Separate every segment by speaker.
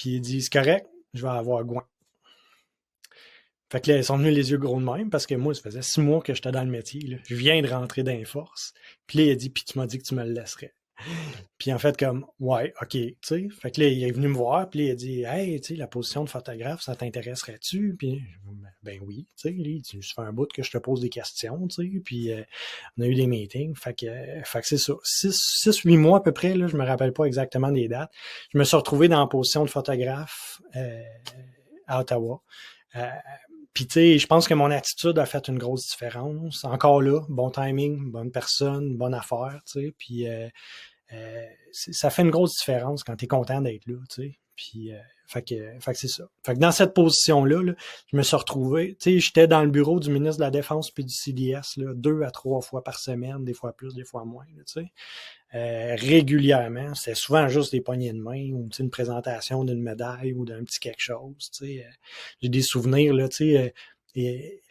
Speaker 1: Puis il dit, c'est correct, je vais avoir Gouin. Fait que là, ils sont venus les yeux gros de même parce que moi, ça faisait 6 mois que j'étais dans le métier. Là. Je viens de rentrer dans les forces. Puis là, il a dit, puis tu m'as dit que tu me le laisserais. Puis en fait, comme, ouais, OK, tu sais. Fait que là, il est venu me voir, puis il a dit, hey, tu sais, la position de photographe, ça t'intéresserait-tu? Puis, ben oui, tu sais, ça fait un bout que je te pose des questions, tu sais. Puis, on a eu des meetings. Fait que c'est ça. 6-8 mois à peu près, là, je me rappelle pas exactement des dates. Je me suis retrouvé dans la position de photographe à Ottawa. Euh, Puis tu sais, je pense que mon attitude a fait une grosse différence. Encore là, bon timing, bonne personne, bonne affaire, tu sais. Puis ça fait une grosse différence quand tu es content d'être là, tu sais. Puis fait que c'est ça. Fait que dans cette position-là, là, je me suis retrouvé, tu sais, j'étais dans le bureau du ministre de la Défense puis du CDS, là, 2 à 3 fois par semaine, des fois plus, des fois moins, là, tu sais. Régulièrement. C'était souvent juste des poignées de main ou une présentation d'une médaille ou d'un petit quelque chose. Tu sais. J'ai des souvenirs, là, tu sais, et,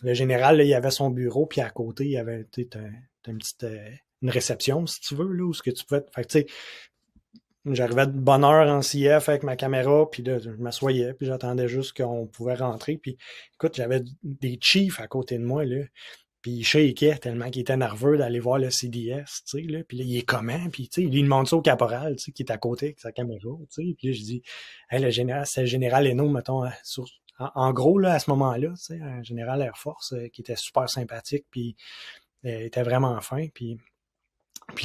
Speaker 1: le général, là, il avait son bureau, puis à côté, il y avait une petite une réception, si tu veux, là, où ce que tu pouvais. Fait que, tu sais, j'arrivais de bonne heure en CF avec ma caméra, puis là, je m'assoyais, puis j'attendais juste qu'on pouvait rentrer. Puis écoute, j'avais des chiefs à côté de moi, là. Puis il shakeait tellement qu'il était nerveux d'aller voir le CDS, tu sais, là. Puis là, il est comment? Puis, tu sais, il demande ça au caporal, tu sais, qui est à côté avec sa caméra, tu sais. Puis là, je dis, hey, le général, c'est le général Hainaut, mettons, en gros, là, à ce moment-là, tu sais, un général Air Force qui était super sympathique, puis était vraiment fin, puis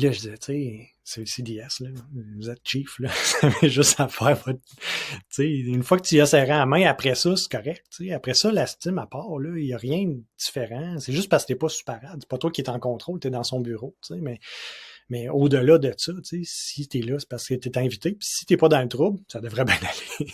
Speaker 1: là, je disais, tu sais, c'est le CDS, là. Vous êtes chief, là. Ça avait juste à faire votre. Tu sais, une fois que tu y as serré la main, après ça, c'est correct. Tu sais. Après ça, l'estime à part, là, il n'y a rien de différent. C'est juste parce que t'es pas super rad. C'est pas toi qui es en contrôle, t'es dans son bureau. Tu sais, mais au-delà de ça, tu sais, si t'es là, c'est parce que t'es invité. Puis si t'es pas dans le trouble, ça devrait bien aller.